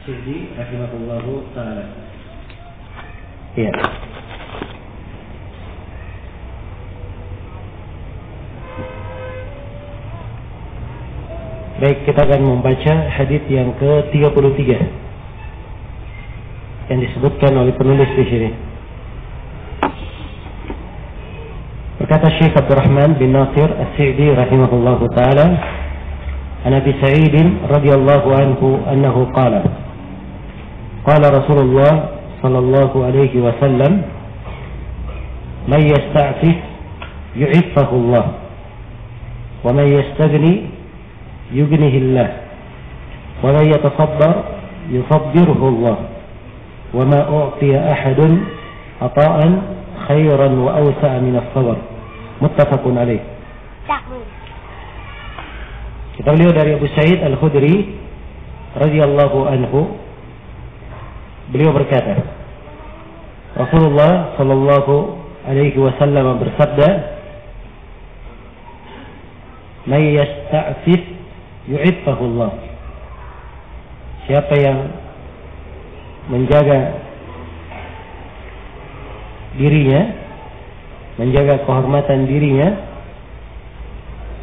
Sidi rahimahullahu ta'ala. Iya. Baik, kita akan membaca hadis yang ke-33 yang disebutkan oleh penulis di sini. Berkata Syekh Abdurrahman bin Nasir As-Sa'di rahimahullahu ta'ala, an Abi Sa'id radhiyallahu anhu annahu qala qala Rasulullah sallallahu alaihi wasallam man yasta'fif yu'iffahu Allah wa man yastaghni yughnihi Allah wa man yatasaddar yusabbirhu Allah wa ma u'tiya ahadun ata'an khairan wa awsa'a min as-sabr. Muttafaqun alaih. Kita beliau dari Abu Sa'id Al-Khudri radhiyallahu anhu, beliau berkata, Rasulullah sallallahu alaihi wasallam bersabda, "Man yasta'fif yu'iffahu Allah." Siapa yang menjaga dirinya, menjaga kehormatan dirinya,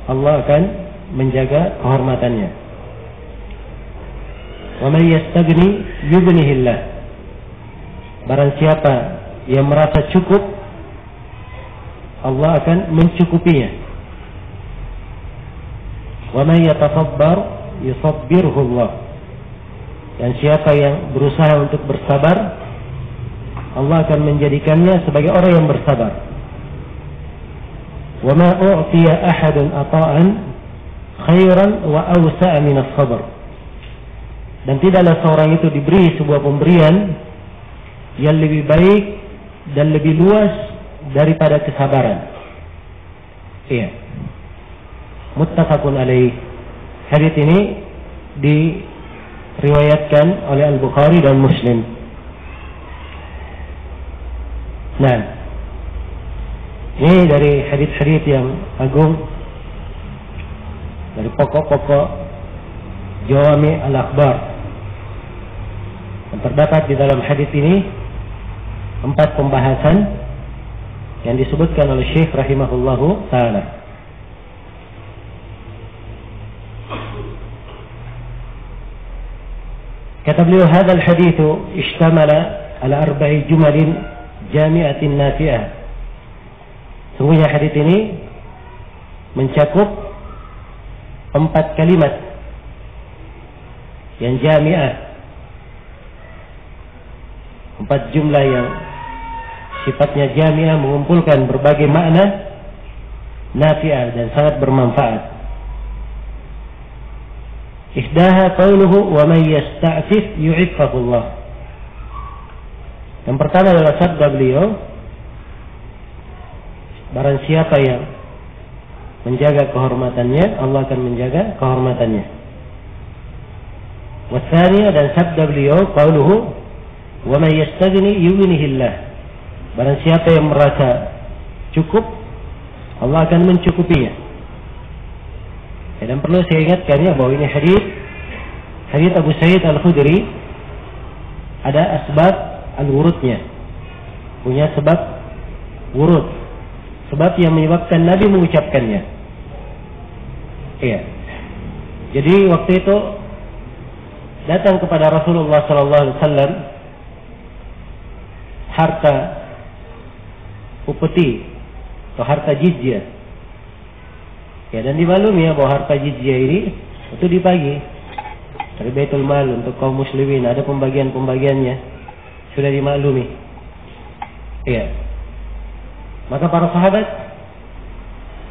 Allah akan menjaga kehormatannya. Wa man yastaghni yughnihi Allah. Barang siapa yang merasa cukup, Allah akan mencukupinya. Wa man yatasabbar yusabbirhu Allah. Dan siapa yang berusaha untuk bersabar, Allah akan menjadikannya sebagai orang yang bersabar. Wa ma u'tiya ahadun ata'an khairan wa awsa'a min as-sabr. Dan tidaklah seorang itu diberi sebuah pemberian yang lebih baik dan lebih luas daripada kesabaran. Iya. Muttafaqun alaih. Hadis ini diriwayatkan oleh Al-Bukhari dan Muslim. Nah, ini dari hadis-hadis yang agung, dari pokok-pokok Jawami al-Akhbar. Dan terdapat di dalam hadis ini 4 pembahasan yang disebutkan oleh Syekh rahimahullahu ta'ala. Kata beliau, "Hadzal haditsu ishtamala ala 4 jumalin jami'atin nafi'ah." Sungguhnya hadis ini mencakup 4 kalimat yang jami'ah, 4 jumlah yang sifatnya jami'ah, mengumpulkan berbagai makna nafi'ah dan sangat bermanfaat. Ihdaha qauluhu wa man yasta'fif yu'iffahu Allah. Yang pertama adalah sabda beliau, barang siapa yang menjaga kehormatannya, Allah akan menjaga kehormatannya. Watsaniya, dan sabda beliau, qauluhu wa man yastaghni yughnihi Allah. Barang siapa yang merasa cukup, Allah akan mencukupinya. Dan perlu saya ingatkan ya bahwa ini hadis Abu Sa'id Al-Khudri ada asbab al-wurudnya, punya sebab wurud, sebab yang menyebabkan Nabi mengucapkannya. Iya. Jadi waktu itu datang kepada Rasulullah SAW harta upeti atau harta jizyah. Ya, dan dimaklumi ya bahwa harta jizyah ini itu dibagi dari Baitul Mal untuk kaum muslimin, ada pembagian-pembagiannya, sudah dimaklumi. Iya. Maka para sahabat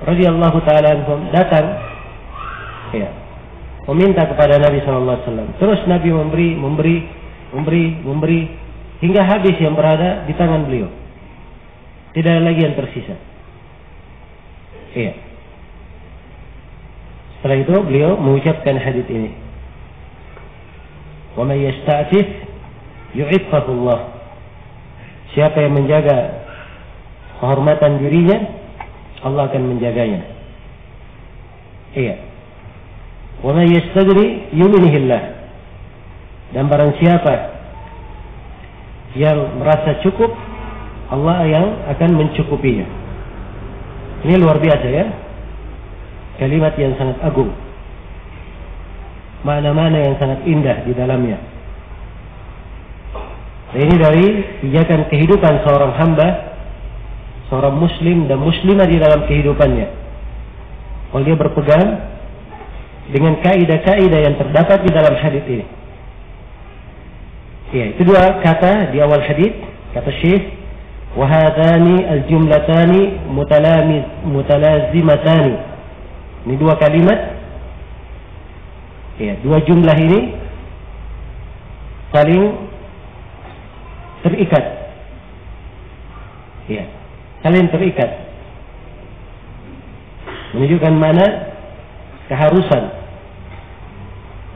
radhiyallahu taala anhum datang, ya, meminta kepada Nabi sallallahu alaihi wasallam. Terus Nabi memberi hingga habis yang berada di tangan beliau. Tidak ada lagi yang tersisa. Iya. Setelah itu beliau mengucapkan hadis ini. Wa man yasta'fif yu'iffahu Allah. Siapa yang menjaga kehormatan dirinya, Allah akan menjaganya. Iya. Wa man yastaghni yughnihi Allah. Dan barang siapa yang merasa cukup, Allah yang akan mencukupinya. Ini luar biasa ya. Kalimat yang sangat agung. Makna-makna yang sangat indah di dalamnya. Dan ini dari pijakan kehidupan seorang hamba, seorang muslim dan muslimah di dalam kehidupannya. Kalau dia berpegang dengan kaidah-kaidah yang terdapat di dalam hadis ini. Ya, itu dua kata di awal hadis, kata Syekh, wa hadani al-jumlatani mutalazimatani. Ini dua kalimat. Ya, dua jumlah ini saling terikat. Ya, saling terikat. Menunjukkan mana keharusan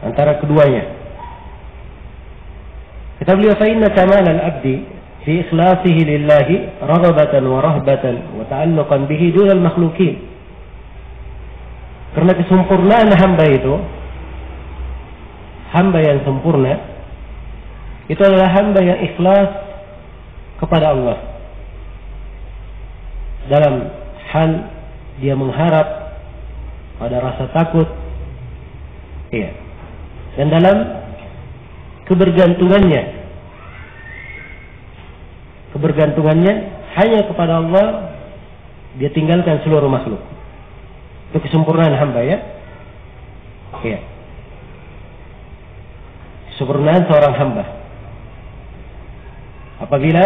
antara keduanya. Kata beliau, fa inna kamal al-abdi fi ikhlasihi lillahi raghabatan wa rahbatan wa ta'alluqan bihi dun al-makhluqin. Karena kesempurnaan hamba itu, hamba yang sempurna itu adalah hamba yang ikhlas kepada Allah dalam hal dia mengharap, pada rasa takut, iya, dan dalam kebergantungannya hanya kepada Allah, dia tinggalkan seluruh makhluk. Itu kesempurnaan hamba ya. Iya. Kesempurnaan seorang hamba. Apabila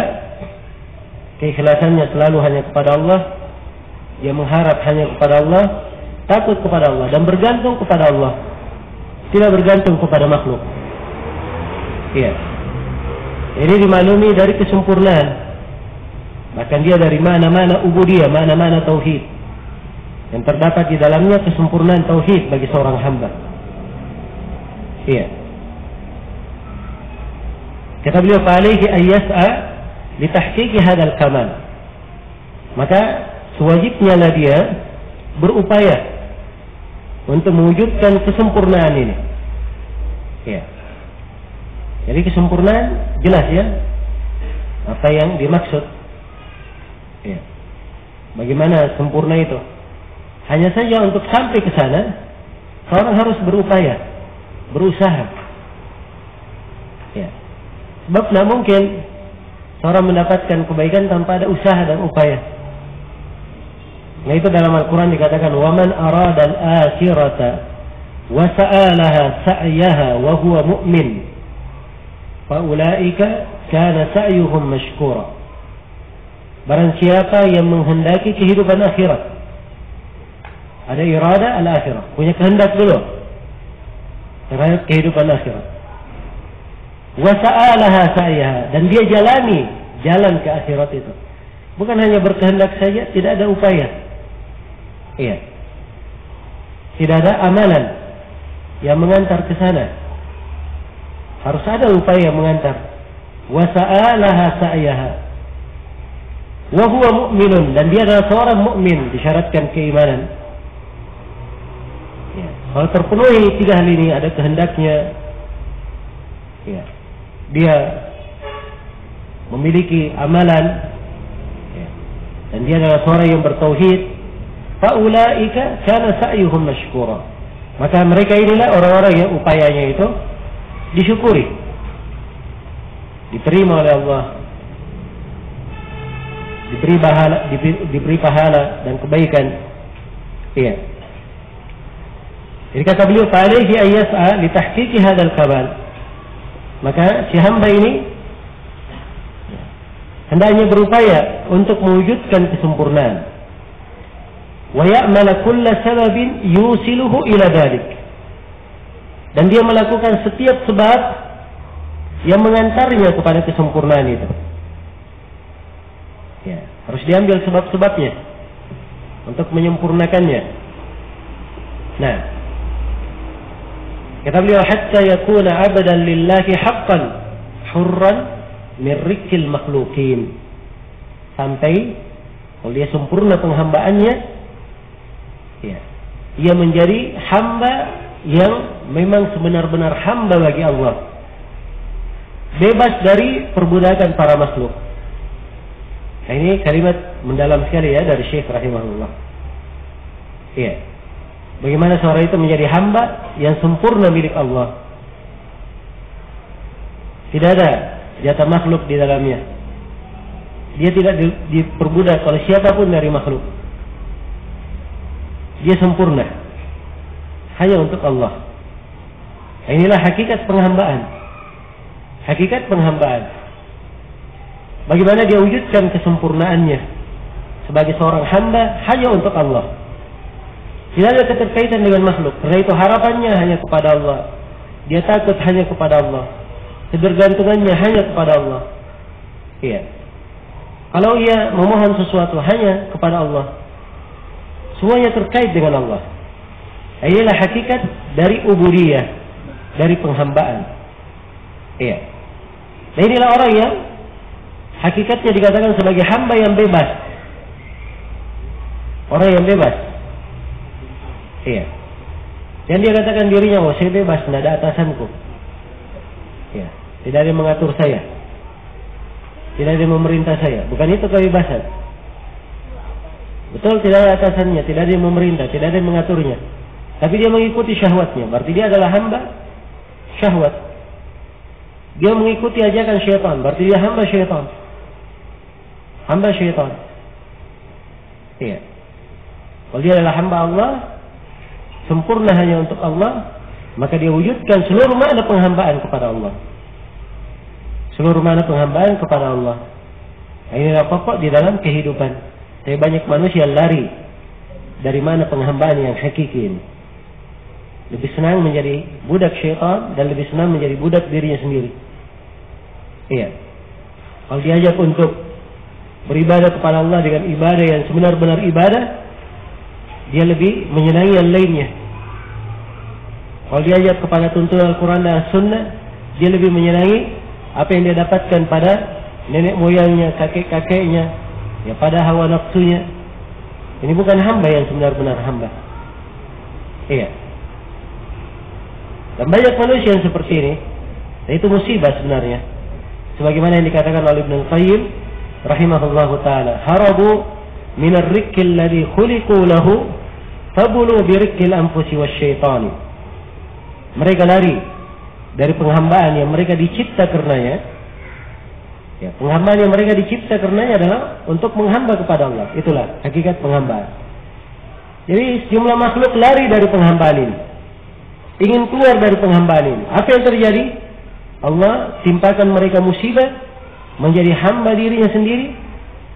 keikhlasannya selalu hanya kepada Allah, dia mengharap hanya kepada Allah, takut kepada Allah dan bergantung kepada Allah, tidak bergantung kepada makhluk. Iya. Ini dimaklumi dari kesempurnaan. Bahkan dia dari mana-mana ubudiyah, mana-mana tauhid. Yang terdapat di dalamnya kesempurnaan tauhid bagi seorang hamba. Iya. Kata beliau, "Fa'alaihi an yas'a li tahqiqi hadzal kamal." Maka sewajibnya lah dia berupaya untuk mewujudkan kesempurnaan ini. Ya. Jadi kesempurnaan jelas ya apa yang dimaksud. Ya. Bagaimana sempurna itu? Hanya saja untuk sampai ke sana, seorang harus berupaya, berusaha. Ya. Sebab tidak mungkin seorang mendapatkan kebaikan tanpa ada usaha dan upaya. Nah itu dalam Al-Quran dikatakan, وَمَنْ أَرَادَ الْآخِرَةَ وَسَآلَهَا سَعْيَهَا وَهُوَ مُؤْمِنٌ فَأُولَئِكَ كَانَ سَعْيُهُمْ مَشْكُورًا. Barang siapa yang menghendaki kehidupan akhirat, ada irada al-akhirah, punya kehendak dulu terhadap kehidupan akhirat. وَسَآلَهَا سَعْيَهَا, dan dia jalani jalan ke akhirat itu. Bukan hanya berkehendak saja, tidak ada upaya. Iya. Tidak ada amalan yang mengantar ke sana. Harus ada upaya yang mengantar. Wa sa'alaha sa'yaha. Wa huwa mu'minun, dan dia adalah seorang mukmin, disyaratkan keimanan. Ya. Kalau terpenuhi tiga hal ini, ada kehendaknya, ya, dia memiliki amalan, ya, dan dia adalah seorang yang bertauhid, faulaika kana sa'yuhum mashkura. Maka mereka inilah orang-orang yang upayanya itu disyukuri, diterima oleh Allah, diberi pahala dan kebaikan. Iya. Jadi kata beliau, fa'alaihi an yas'a li tahqiqi hadzal kamal. Maka si hamba ini hendaknya berupaya untuk mewujudkan kesempurnaan. Wa ya'mala kulla sababin yusiluhu ila dzalik. Dan dia melakukan setiap sebab yang mengantarnya kepada kesempurnaan itu. Ya, harus diambil sebab-sebabnya untuk menyempurnakannya. Nah, kata beliau, hatta yakuna 'abdan lillahi haqqan hurran min rikil makhluqin. Sampai kalau dia sempurna penghambaannya, ya, ia menjadi hamba yang memang sebenar-benar hamba bagi Allah, bebas dari perbudakan para makhluk. Nah, ini kalimat mendalam sekali ya dari Syekh rahimahullah. Iya. Bagaimana seorang itu menjadi hamba yang sempurna milik Allah. Tidak ada jatah makhluk di dalamnya. Dia tidak diperbudak oleh siapapun dari makhluk. Dia sempurna hanya untuk Allah. Nah, inilah hakikat penghambaan. Hakikat penghambaan. Bagaimana dia wujudkan kesempurnaannya sebagai seorang hamba hanya untuk Allah. Tidak ada keterkaitan dengan makhluk. Karena itu harapannya hanya kepada Allah. Dia takut hanya kepada Allah. Ketergantungannya hanya kepada Allah. Iya. Kalau ia memohon sesuatu hanya kepada Allah, semuanya terkait dengan Allah. Inilah hakikat dari ubudiyah, dari penghambaan. Iya. Nah, inilah orang yang hakikatnya dikatakan sebagai hamba yang bebas. Orang yang bebas. Iya. Dan dia katakan dirinya, oh saya bebas, tidak ada atasanku. Iya. Tidak ada yang mengatur saya. Tidak ada yang memerintah saya. Bukan itu kebebasan. Betul, tidak ada atasannya, tidak ada yang memerintah, tidak ada yang mengaturnya. Tapi dia mengikuti syahwatnya. Berarti dia adalah hamba syahwat. Dia mengikuti ajakan syaitan. Berarti dia hamba syaitan. Hamba syaitan. Iya. Kalau dia adalah hamba Allah, sempurna hanya untuk Allah, maka dia wujudkan seluruh makna penghambaan kepada Allah. Seluruh makna penghambaan kepada Allah. Nah, inilah pokok di dalam kehidupan. Tapi banyak manusia lari dari mana penghambaan yang hakiki ini. Lebih senang menjadi budak syaitan dan lebih senang menjadi budak dirinya sendiri. Iya. Kalau diajak untuk beribadah kepada Allah dengan ibadah yang sebenar-benar ibadah, dia lebih menyenangi yang lainnya. Kalau diajak kepada tuntunan Al-Quran dan Sunnah, dia lebih menyenangi apa yang dia dapatkan pada nenek moyangnya, kakek-kakeknya, ya pada hawa nafsunya. Ini bukan hamba yang sebenar-benar hamba. Iya. Dan banyak manusia yang seperti ini. Dan itu musibah sebenarnya. Sebagaimana yang dikatakan oleh Ibnu Qayyim rahimahullahu taala, harabu min ar-rikki alladhi khuliqu lahu fabulu bi rikkil anfusi wasyaitani. Mereka lari dari penghambaan yang mereka dicipta karenanya. Ya, penghambaan yang mereka dicipta karenanya adalah untuk menghamba kepada Allah. Itulah hakikat penghambaan. Jadi sejumlah makhluk lari dari penghambaan ini, ingin keluar dari penghambaan ini. Apa yang terjadi? Allah timpakan mereka musibah, menjadi hamba dirinya sendiri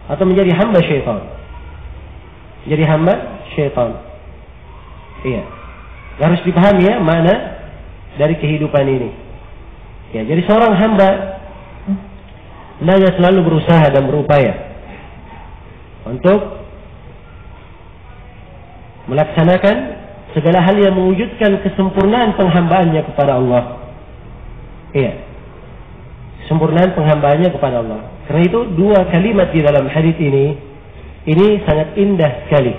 atau menjadi hamba syaitan. Jadi hamba syaitan. Iya. Harus dipahami ya mana dari kehidupan ini. Ya, jadi seorang hamba hendaknya selalu berusaha dan berupaya untuk melaksanakan segala hal yang mewujudkan kesempurnaan penghambaannya kepada Allah. Iya. Kesempurnaan penghambaannya kepada Allah. Karena itu dua kalimat di dalam hadis ini sangat indah sekali.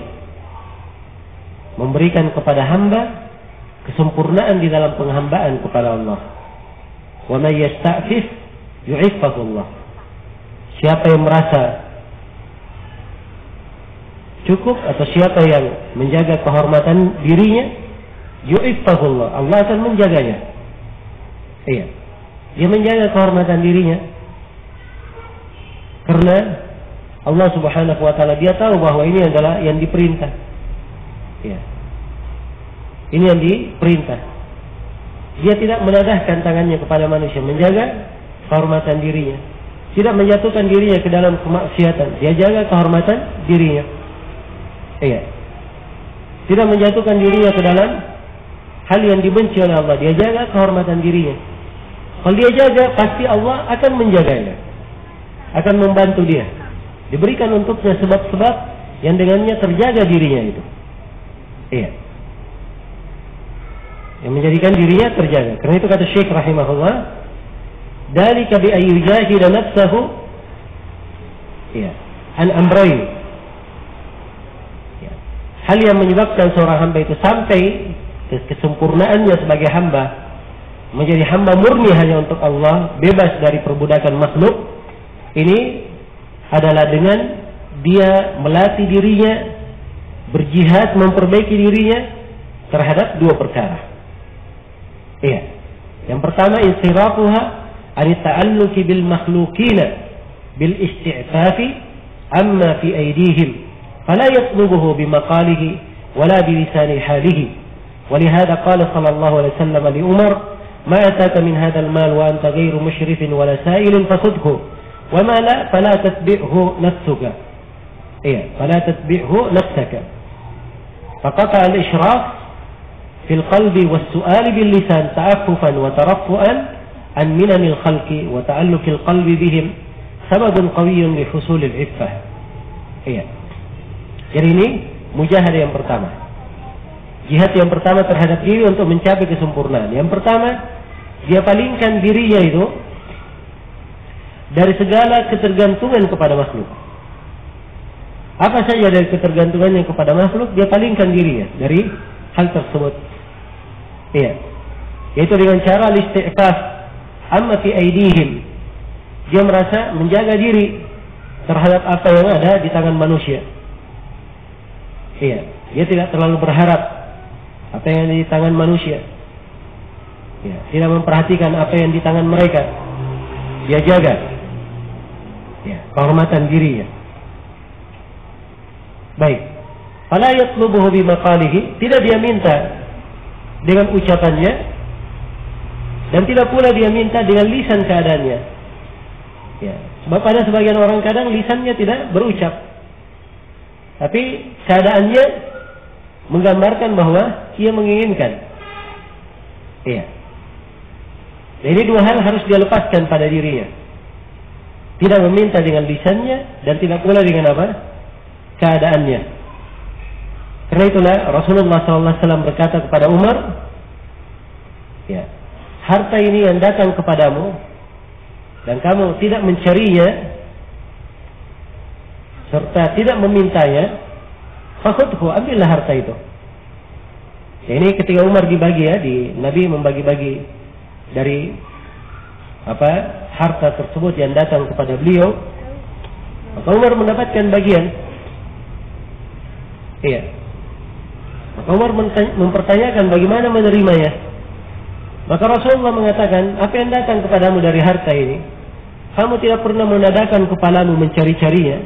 Memberikan kepada hamba kesempurnaan di dalam penghambaan kepada Allah. Wa may yasta'fif yu'iffahu Allah. Siapa yang merasa cukup atau siapa yang menjaga kehormatan dirinya, yu'iffahu Allah. Allah akan menjaganya. Iya. Dia menjaga kehormatan dirinya karena Allah Subhanahu wa taala, dia tahu bahwa ini adalah yang diperintah. Ya. Ini yang diperintah. Dia tidak menadahkan tangannya kepada manusia, menjaga kehormatan dirinya. Tidak menjatuhkan dirinya ke dalam kemaksiatan. Dia jaga kehormatan dirinya. Iya. Tidak menjatuhkan dirinya ke dalam hal yang dibenci oleh Allah. Dia jaga kehormatan dirinya. Kalau dia jaga, pasti Allah akan menjaganya. Akan membantu dia. Diberikan untuknya sebab-sebab yang dengannya terjaga dirinya itu. Iya. Yang menjadikan dirinya terjaga. Karena itu kata Syekh rahimahullah, dalika bi ayyujahida nafsahu, iya, an amrayn. Ya. Hal yang menyebabkan seorang hamba itu sampai kesempurnaannya sebagai hamba menjadi hamba murni hanya untuk Allah, bebas dari perbudakan makhluk, ini adalah dengan dia melatih dirinya, berjihad, memperbaiki dirinya terhadap dua perkara. Iya. Yang pertama, insirafuha an ta'alluqi bil makhluqina bil isti'fafi amma fi aydihim fala yatlubuhu bimaqalihi wala bilisani halihi. ولهذا قال صلى الله عليه وسلم لعمر ما أتاك من هذا المال وأنت غير مشرف ولا سائل فخذه وما لا فلا تتبعه نفسك. إيه فلا تتبعه نفسك. فقطع الإشراف في القلب والسؤال باللسان تعففا وترفؤا عن منن الخلق وتعلق القلب بهم سبب قوي لحصول العفة. Iya. Jadi ini mujahadah yang pertama. Jihad yang pertama terhadap diri untuk mencapai kesempurnaan. Yang pertama, dia palingkan dirinya itu dari segala ketergantungan kepada makhluk. Apa saja dari ketergantungannya kepada makhluk, dia palingkan dirinya dari hal tersebut. Iya. Yaitu dengan cara al-isti'faf amma fi aidihim. Dia merasa menjaga diri terhadap apa yang ada di tangan manusia. Iya. Dia tidak terlalu berharap apa yang di tangan manusia. Ya, tidak memperhatikan apa yang di tangan mereka. Dia jaga ya, kehormatan dirinya. Baik. Fala yatlubuhu bimaqalihi, tidak dia minta dengan ucapannya dan tidak pula dia minta dengan lisan keadaannya. Ya, sebab ada sebagian orang kadang lisannya tidak berucap, tapi keadaannya menggambarkan bahwa ia menginginkan. Iya. Jadi dua hal harus dia lepaskan pada dirinya. Tidak meminta dengan lisannya dan tidak pula dengan apa? Keadaannya. Karena itulah Rasulullah SAW berkata kepada Umar, ya, harta ini yang datang kepadamu dan kamu tidak mencarinya serta tidak memintanya, fakhudhu, ambillah harta itu. Ya, ini ketika Umar dibagi ya, Nabi membagi-bagi dari apa harta tersebut yang datang kepada beliau, maka Umar mendapatkan bagian. Iya. Maka Umar mempertanyakan bagaimana menerimanya. Maka Rasulullah mengatakan, apa yang datang kepadamu dari harta ini, kamu tidak pernah menadahkan kepalamu mencari-carinya,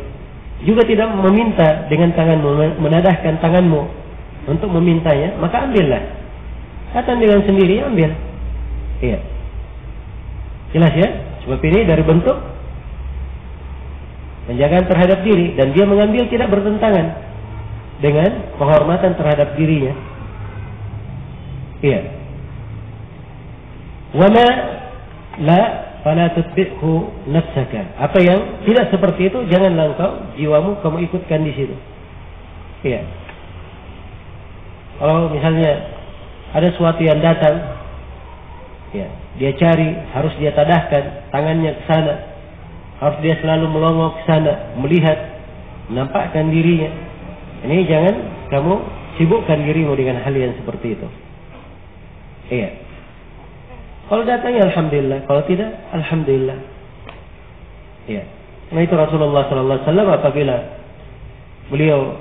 juga tidak meminta dengan tanganmu, menadahkan tanganmu untuk memintanya, maka ambillah. Kata dengan sendiri, ambil. Iya. Jelas ya? Sebab ini dari bentuk penjagaan terhadap diri, dan dia mengambil tidak bertentangan dengan penghormatan terhadap dirinya. Iya. Wama la fala tutbi'hu nafsaka. Apa yang tidak seperti itu, janganlah engkau jiwamu kamu ikutkan di situ. Iya. Kalau misalnya ada sesuatu yang datang, ya, dia cari, harus dia tadahkan tangannya ke sana, harus dia selalu melongo ke sana, melihat, menampakkan dirinya. Ini jangan kamu sibukkan dirimu dengan hal yang seperti itu. Iya. Kalau datangnya alhamdulillah, kalau tidak alhamdulillah. Ya. Nah itu Rasulullah SAW apabila beliau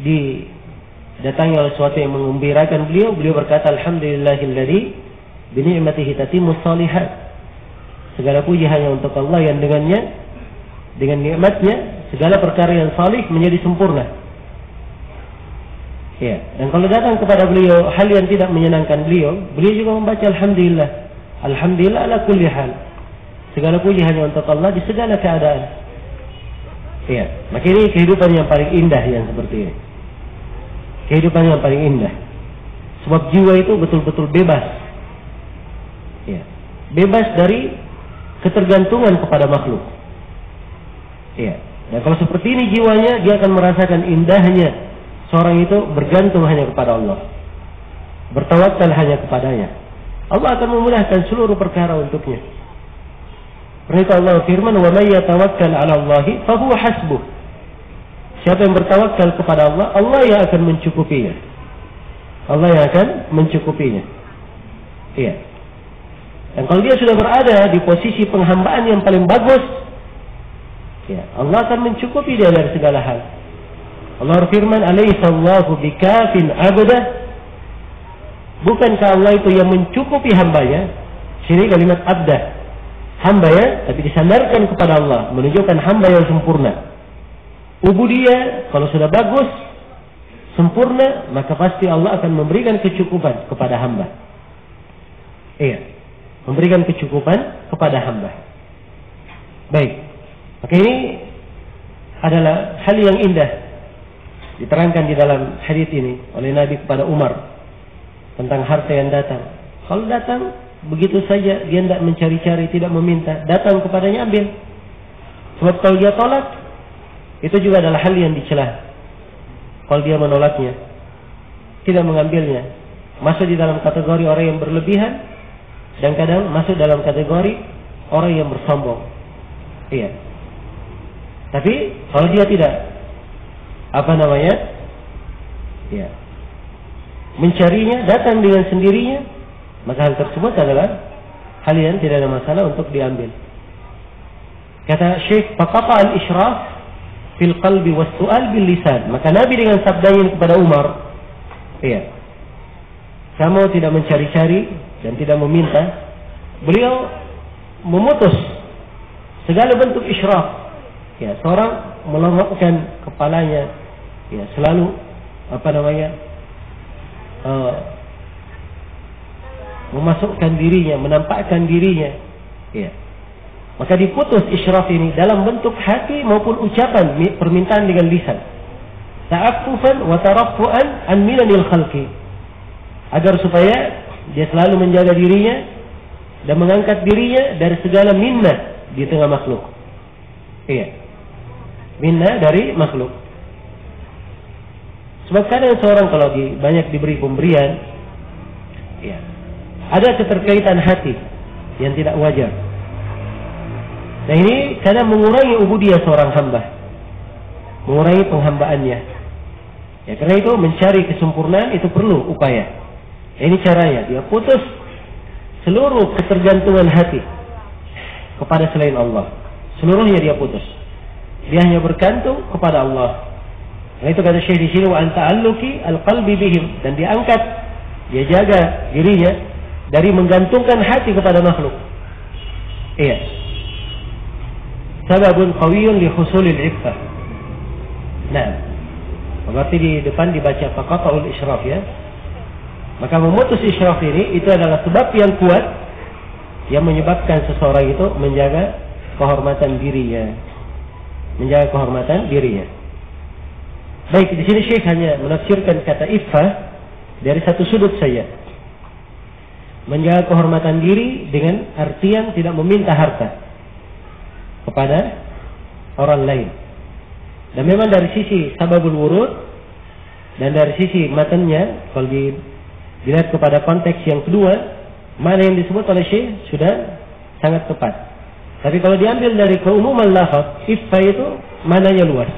didatangi oleh sesuatu yang menggembirakan beliau berkata alhamdulillahilladzi bi ni'matihi tatimmus shalihat. Segala puji hanya untuk Allah yang dengannya, dengan nikmatnya segala perkara yang salih menjadi sempurna. Ya, dan kalau datang kepada beliau hal yang tidak menyenangkan beliau juga membaca alhamdulillah. Alhamdulillah ala kulli hal. Segala puji hanya untuk Allah di segala keadaan. Ya, maka ini kehidupan yang paling indah yang seperti ini. Kehidupan yang paling indah. Sebab jiwa itu betul-betul bebas. Ya, bebas dari ketergantungan kepada makhluk. Ya, dan kalau seperti ini jiwanya, dia akan merasakan indahnya seorang itu bergantung hanya kepada Allah, bertawakal hanya kepadanya. Allah akan memudahkan seluruh perkara untuknya. Karena Allah firman, "Wa may yatawakkal 'ala Allahi fa huwa hasbuh." Siapa yang bertawakal kepada Allah, Allah yang akan mencukupinya. Allah yang akan mencukupinya. Iya. Dan kalau dia sudah berada di posisi penghambaan yang paling bagus, ya, Allah akan mencukupi dia dari segala hal. Allah berfirman, "Alaihissallahu bikafin abdah." Bukankah Allah itu yang mencukupi hambanya? Sini kalimat abdah, hamba ya, tapi disandarkan kepada Allah, menunjukkan hamba yang sempurna. Ubudiyah kalau sudah bagus, sempurna, maka pasti Allah akan memberikan kecukupan kepada hamba. Iya, memberikan kecukupan kepada hamba. Baik, maka ini adalah hal yang indah diterangkan di dalam hadis ini oleh Nabi kepada Umar tentang harta yang datang. Kalau datang begitu saja, dia tidak mencari-cari, tidak meminta, datang kepadanya ambil. Sebab kalau dia tolak, itu juga adalah hal yang dicela. Kalau dia menolaknya, tidak mengambilnya, masuk di dalam kategori orang yang berlebihan, dan kadang masuk dalam kategori orang yang bersombong. Iya. Tapi kalau dia tidak ya, mencarinya, datang dengan sendirinya, maka hal tersebut adalah hal yang tidak ada masalah untuk diambil. Kata Syekh, faqata al-isyraf fil qalbi was su'al bil lisan. Maka Nabi dengan sabdanya kepada Umar, iya, kamu tidak mencari-cari dan tidak meminta, beliau memutus segala bentuk isyraf. Ya, seorang melongokkan kepalanya, ya, selalu memasukkan dirinya, menampakkan dirinya, ya. Maka diputus isyraf ini dalam bentuk hati maupun ucapan, permintaan dengan lisan. Ta'affufan wa taraffu'an an minanil khalqi, agar supaya dia selalu menjaga dirinya dan mengangkat dirinya dari segala minnah di tengah makhluk. Iya, minnah dari makhluk. Sebab kadang seorang kalau banyak diberi pemberian, ya, ada keterkaitan hati yang tidak wajar. Nah ini kadang mengurangi ubudiyah seorang hamba, mengurangi penghambaannya. Ya, karena itu mencari kesempurnaan itu perlu upaya. Nah, ini caranya, dia putus seluruh ketergantungan hati kepada selain Allah. Seluruhnya dia putus. Dia hanya bergantung kepada Allah. Nah itu kata Syekh di sini, wa anta'alluki al-qalbi bihim, dan diangkat, dia jaga dirinya dari menggantungkan hati kepada makhluk. Iya. Sababun qawiyun li husulil iffah. Nah, berarti di depan dibaca faqata'ul isyraf, ya. Maka memutus isyraf ini itu adalah sebab yang kuat yang menyebabkan seseorang itu menjaga kehormatan dirinya. Menjaga kehormatan dirinya. Baik, di sini Syekh hanya menafsirkan kata iffah dari satu sudut saja. Menjaga kehormatan diri dengan artian tidak meminta harta kepada orang lain. Dan memang dari sisi sababul wurud dan dari sisi matanya, kalau dilihat kepada konteks yang kedua, mana yang disebut oleh Syekh sudah sangat tepat. Tapi kalau diambil dari keumuman lafaz, iffah itu maknanya luas.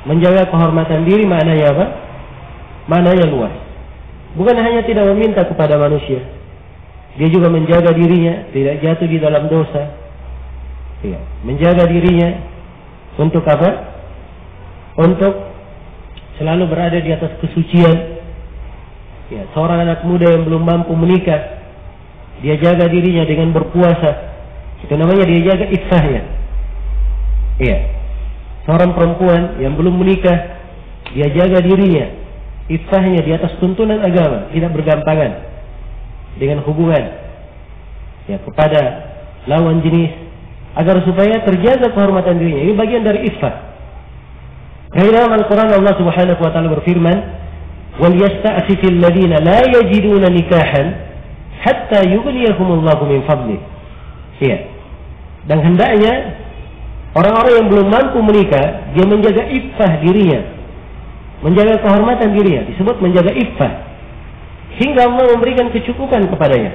Menjaga kehormatan diri maknanya apa? Maknanya luas. Bukan hanya tidak meminta kepada manusia, dia juga menjaga dirinya tidak jatuh di dalam dosa. Ya, menjaga dirinya untuk apa? Untuk selalu berada di atas kesucian. Ya, seorang anak muda yang belum mampu menikah, dia jaga dirinya dengan berpuasa. Itu namanya dia jaga iffahnya. Iya. Seorang perempuan yang belum menikah, dia jaga dirinya, iffahnya di atas tuntunan agama, tidak bergampangan dengan hubungan, ya, kepada lawan jenis, agar supaya terjaga kehormatan dirinya. Ini bagian dari iffah. Karena dalam Al-Quran Allah Subhanahu wa taala berfirman, "Wal yasta'fifil ladzina la yajiduna nikahan hatta yughniyahumullahu min fadli." Iya. Dan hendaknya orang-orang yang belum mampu menikah, dia menjaga iffah dirinya, menjaga kehormatan dirinya, disebut menjaga iffah, hingga Allah memberikan kecukupan kepadanya.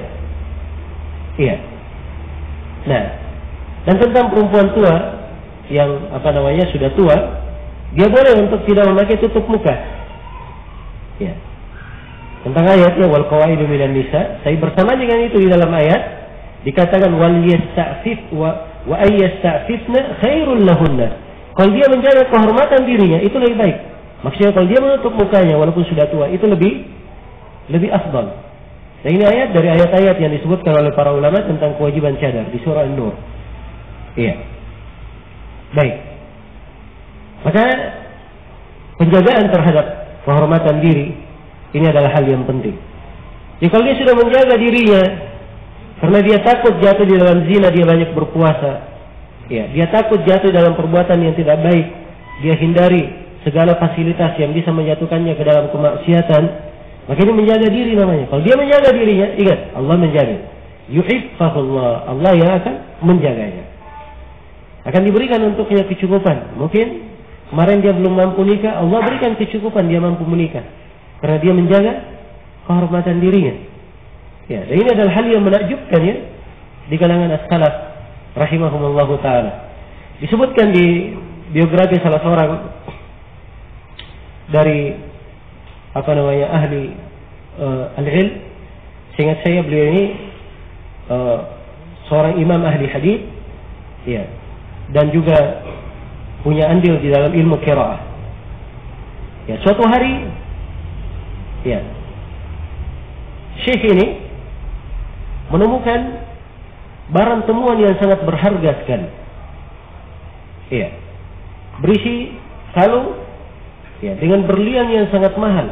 Iya. Nah, dan tentang perempuan tua yang sudah tua, dia boleh untuk tidak memakai tutup muka. Ya. tentang ayatnya wal qawaidu minan nisa, saya bersama dengan itu di dalam ayat dikatakan wal yasta'fif wa ay yasta'fifna khairul lahunna. Kalau dia menjaga kehormatan dirinya itu lebih baik. Maksudnya kalau dia menutup mukanya walaupun sudah tua itu lebih afdal. Nah, ini ayat dari ayat-ayat yang disebutkan oleh para ulama tentang kewajiban cadar di surah An-Nur. Iya. Baik. Maka penjagaan terhadap kehormatan diri ini adalah hal yang penting. Jadi kalau dia sudah menjaga dirinya karena dia takut jatuh di dalam zina, dia banyak berpuasa. Ya, dia takut jatuh dalam perbuatan yang tidak baik. Dia hindari segala fasilitas yang bisa menjatuhkannya ke dalam kemaksiatan. Maka ini menjaga diri namanya. Kalau dia menjaga dirinya, ingat Allah menjaga. Yuhiffahullah, Allah yang akan menjaganya. Akan diberikan untuknya kecukupan. Mungkin kemarin dia belum mampu nikah, Allah berikan kecukupan dia mampu menikah. Karena dia menjaga kehormatan dirinya. Ya, dan ini adalah hal yang menakjubkan ya di kalangan as-salaf rahimahumullahu taala. Disebutkan di biografi salah seorang dari ahli al-ilm, seingat saya beliau ini seorang imam ahli hadis, ya, dan juga punya andil di dalam ilmu qiraah. Ya, suatu hari, ya, syekh ini menemukan barang temuan yang sangat berharga sekali. Ya, berisi kalung, ya, dengan berlian yang sangat mahal.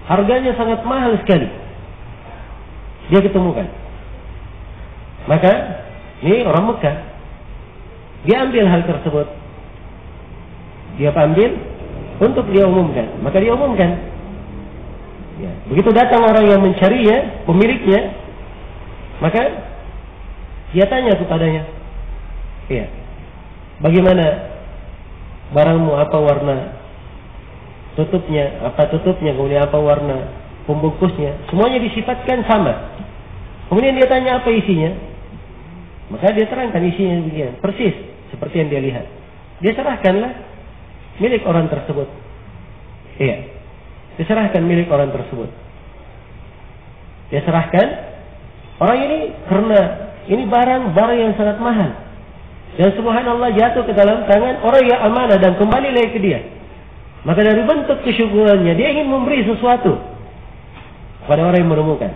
Harganya sangat mahal sekali. Dia ketemukan. Maka ini orang Mekah. Dia ambil hal tersebut. Dia ambil untuk dia umumkan. Maka dia umumkan. Ya, begitu datang orang yang mencarinya, pemiliknya, maka dia tanya kepadanya, ya, bagaimana barangmu, apa warna tutupnya, kemudian apa warna pembungkusnya, semuanya disifatkan sama. Kemudian dia tanya apa isinya, maka dia terangkan isinya begini, persis seperti yang dia lihat. Dia serahkanlah milik orang tersebut. Iya, diserahkan milik orang tersebut. Dia serahkan orang ini karena ini barang yang sangat mahal. Dan subhanallah jatuh ke dalam tangan orang yang amanah dan kembali lagi ke dia. Maka dari bentuk kesyukurannya dia ingin memberi sesuatu kepada orang yang menemukan.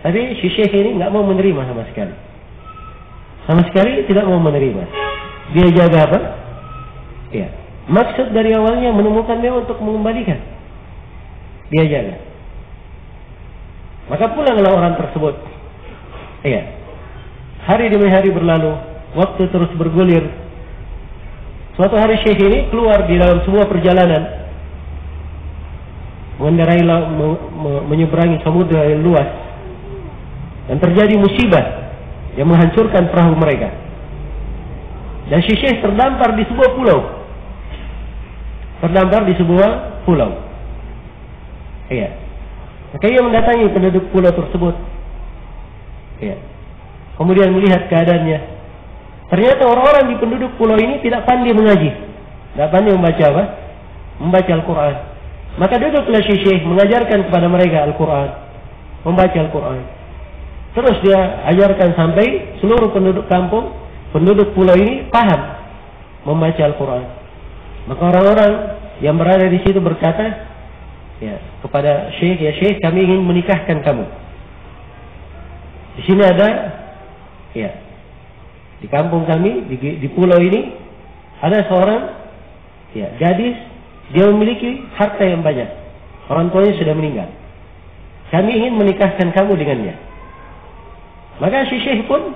Tapi si syekh ini nggak mau menerima sama sekali. Sama sekali tidak mau menerima. Dia jaga apa? Ya. Maksud dari awalnya menemukan dia untuk mengembalikan. Dia jaga. Maka pulanglah orang tersebut. Iya. Hari demi hari berlalu, waktu terus bergulir. Suatu hari syekh ini keluar di dalam sebuah perjalanan, mengendarai menyeberangi samudra yang luas, dan terjadi musibah yang menghancurkan perahu mereka. Dan si syekh terdampar di sebuah pulau. Iya. Maka ia mendatangi penduduk pulau tersebut. Iya. Kemudian melihat keadaannya. Ternyata orang-orang di penduduk pulau ini tidak pandai mengaji, tidak pandai membaca apa? Membaca Al-Quran. Maka duduklah syekh mengajarkan kepada mereka Al-Quran, membaca Al-Quran. Terus dia ajarkan sampai seluruh penduduk kampung, penduduk pulau ini paham membaca Al-Quran. Maka orang-orang yang berada di situ berkata, ya, kepada syekh, ya syekh, kami ingin menikahkan kamu. Di sini ada, ya, di kampung kami, di pulau ini, ada seorang, ya, gadis, dia memiliki harta yang banyak. Orang tuanya sudah meninggal. Kami ingin menikahkan kamu dengannya. Maka si syekh pun,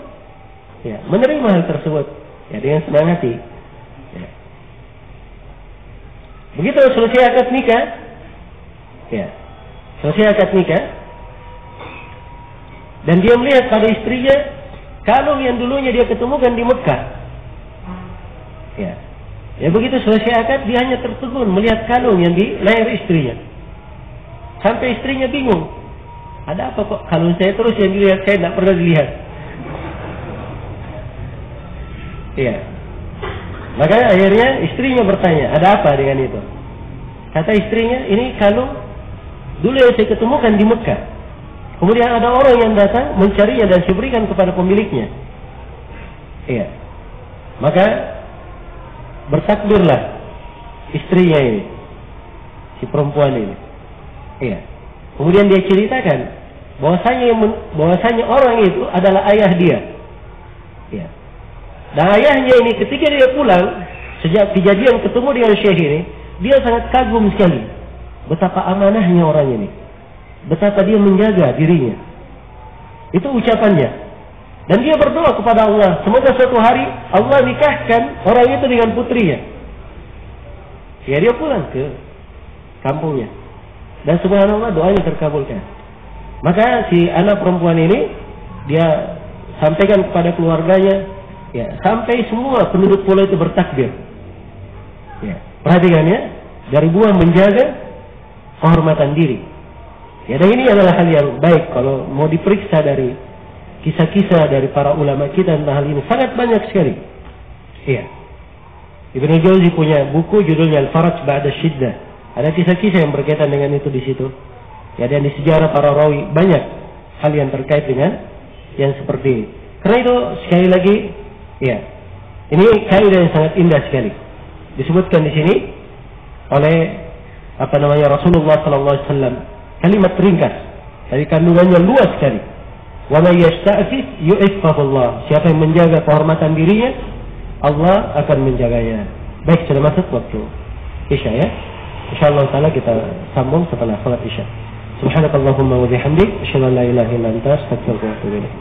ya, menerima hal tersebut, ya, dengan senang hati. Ya. Begitu selesai akad nikah, ya, dan dia melihat pada istrinya kalung yang dulunya dia ketemukan di Mekah. Ya, begitu selesai akad dia hanya tertegun melihat kalung yang di leher istrinya. Sampai istrinya bingung. Ada apa kok kalung saya terus yang dilihat, saya tidak pernah dilihat. Iya. Maka akhirnya istrinya bertanya, ada apa dengan itu? Kata istrinya, ini kalung Dulu yang saya ketemukan di Mekah. Kemudian ada orang yang datang mencarinya dan diberikan kepada pemiliknya. Iya. Maka bertakbirlah istrinya ini, si perempuan ini. Iya. Kemudian dia ceritakan bahwasanya orang itu adalah ayah dia. Iya. Dan ayahnya ini ketika dia pulang sejak kejadian ketemu dengan Syekh ini, dia sangat kagum sekali betapa amanahnya orang ini, betapa dia menjaga dirinya. Itu ucapannya. Dan dia berdoa kepada Allah, semoga suatu hari Allah nikahkan orang itu dengan putrinya. Ya, dia pulang ke kampungnya. Dan subhanallah doanya terkabulkan. Maka si anak perempuan ini dia sampaikan kepada keluarganya, ya, sampai semua penduduk pulau itu bertakbir. Ya, perhatikan ya, dari buah menjaga kehormatan diri. Ya, dan ini adalah hal yang baik kalau mau diperiksa dari kisah-kisah dari para ulama kita tentang hal ini sangat banyak sekali. Iya. Ibnu Jauzi punya buku judulnya Al-Faraj Ba'da Syiddah. Ada kisah-kisah yang berkaitan dengan itu di situ. Ya, dan di sejarah para rawi banyak hal yang terkait dengan yang seperti ini. Karena itu sekali lagi, ya, ini kaidah yang sangat indah sekali. Disebutkan di sini oleh Rasulullah SAW. Kalimat ringkas, dari kandungannya luas sekali. Wa may yasta'fif yu'iffahu. Siapa yang menjaga kehormatan dirinya, Allah akan menjaganya. Baik, sudah masuk waktu Isya ya. Insyaallah taala kita sambung setelah salat Isya. Subhanakallahumma wa bihamdik, asyhadu an la ilaha illa anta, astaghfiruka wa atubu ilaik.